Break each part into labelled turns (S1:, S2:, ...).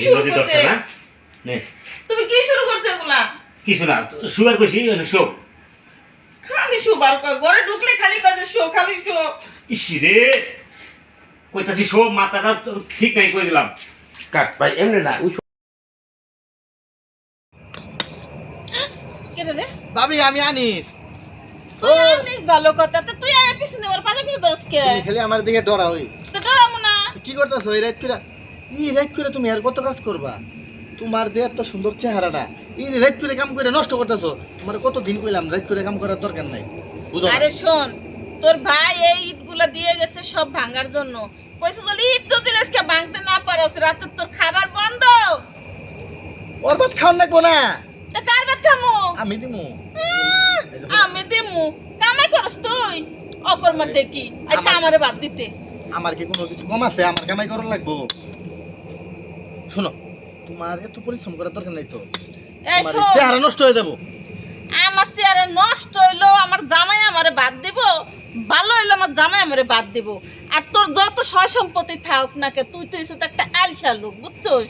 S1: শুরু
S2: বিরোধী
S1: করছে?
S2: দর্শক না নে
S1: তুমি কি শুরু করছো এগুলা?
S2: কিছু না সুগার কইছি শো
S1: খালি শো বার কর, ঘরে ঢুকলে খালি কাজে শো, খালি শো।
S2: ইসি রে কইতাছি শো মাথাটা তো ঠিক নাই কই দিলাম
S3: কাট ভাই এমনি না ওই
S1: কেন রে?
S3: ভাবি আমি আনিস
S1: তুই আনিস ভালো কথা, তো তুই আয় পিছনে আমার পাতা করে দরস কে?
S3: তুমি খালি আমার দিকে ডরা হই
S1: তো ডরামু না।
S3: কি করতেছো এই রাত করে তুমি আর কত কাজ করবা তোমার যে এত সুন্দর চেহারাটা এই রাত করে কাম করে নষ্ট করতেছো তোমার কত দিন কইলাম রাত করে কাম করার দরকার নাই বুঝো না?
S1: আরে শোন, তোর ভাই এই ইটগুলা দিয়ে গেছে সব ভাঙার জন্য। কইছে বলি ইট যদি আজকে ভাঙতে না পারোস রাতে তোর খাবার বন্ধ।
S3: ওর ভাত খাওয়ান লাগবো না
S1: তা কার ভাত খামু?
S3: আমি দিমু
S1: আমি দিমু। কামাই করস তুই অকর্মার দেখি আচ্ছা আমারে বাদ দিতে।
S3: আমার কি কোনো কিছু কম আছে আমার কামাই করার লাগবো শোনো তোমার এত পরিশ্রম করার দরকার নাই তো
S1: এই
S3: তোমার
S1: শোন,
S3: চেহারা নষ্ট হয়ে যাবো
S1: আমার চেয়ারে নষ্ট হইলো আমার জামাই আমারে বাদ দিব, ভালো হইলো আমার জামাই আমারে বাদ দিব। আর তোর যত সয় সম্পত্তি থাক না কে, তুই তো এসে একটা আলসা লোক, বুঝছস?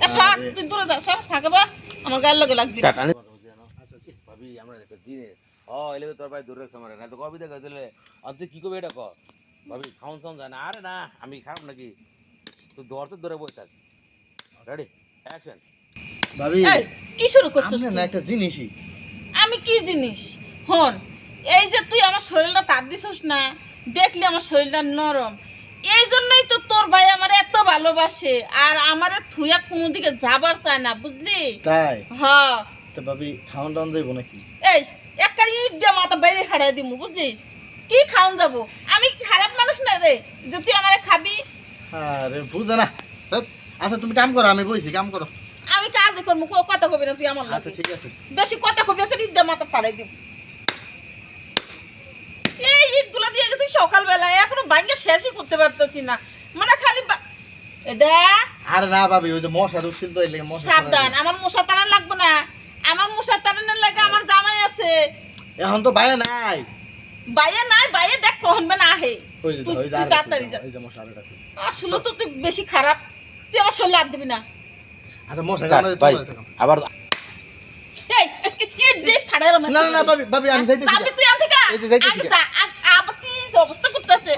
S1: এ সর, তুই দূরে যা, সর থাকে বা আমার গায়ের লগে লাগছে না।
S4: ভাবি আমরা দিনে এলে তোর ভাই দূরে সময় না তো কবি দেখা দিলে আর তুই কি করবি এটা কর ভাবি খাওন খাওন যায় না আরে না আমি খারাপ নাকি তুই দৌড়তে দৌড়ে বসে থাক রেডি অ্যাকশন
S3: ভাবি
S1: এই কি শুরু করছিস
S3: আমি
S1: তুই?
S3: না একটা জিনিসই
S1: আমি কি জিনিস? হন, এই যে তুই আমার শরীরটা তাপ দিছিস না, দেখলি আমার শরীরটা নরম, এই জন্যই তো তোর ভাই আমার এত ভালোবাসে আর আমারে থুয়া কোনো দিকে যাবার চায় না, বুঝলি?
S3: তাই
S1: হ্যাঁ।
S3: তো ভাবি খাওয়ান টাউন যাইবো নাকি
S1: এই একটা ইট দিয়ে মাথা বাইরে খাড়াই দিমু, বুঝলি? কি খাওন যাব? আমি কি খারাপ মানুষ না রে যে তুই আমারে খাবি?
S3: আরে বুঝে না ধ্যাৎ, আচ্ছা তুমি কাম করো আমি বইছি কাম করো
S1: আমি কাজ করবো, কোনো কথা কবি না তুই আমার
S3: আচ্ছা
S1: লাগে।
S3: ঠিক আছে
S1: বেশি কথা কবি, একটা ইট দিয়ে মাথা ফাড়াই দিব। এই ইটগুলো দিয়ে গেছি সকালবেলায়, এখনো ভাঙ্গে শেষই করতে পারতেছি না, মানে খালি এটা।
S3: আরে না ভাবি ওই যে মশা ঢুকছিল তো এই লেগে মশা
S1: সাবধান, আমার মশা তাড়ান লাগবে না, আমার মশা তাড়ানোর লাগে আমার জামাই আছে।
S3: এখন তো বাইরে নাই
S1: বাইরে নাই, বাইরে দেখ কহনবে না আহে।
S3: ওই যে
S1: তুই
S3: ওই যে
S1: তুই
S3: আরেকটা,
S1: তাড়াতাড়ি যা।
S3: ওই যে মশা আরেকটা আছে।
S1: আসলে তো তুই বেশি খারাপ, তুই আমার শরীরে হাত দিবি না।
S3: আচ্ছা মশা
S4: কাট
S3: গানা
S4: ভাই
S3: তোমার
S4: আবার
S1: এই আজকে কি দে ফাড়াইলাম।
S3: না না না ভাবি ভাবি আমি যাইতেছি
S1: যাবি তুই আন থেকে?
S3: এই যে যাইতেছি।
S1: আগে যা, আবার কি অবস্থা করতেছে?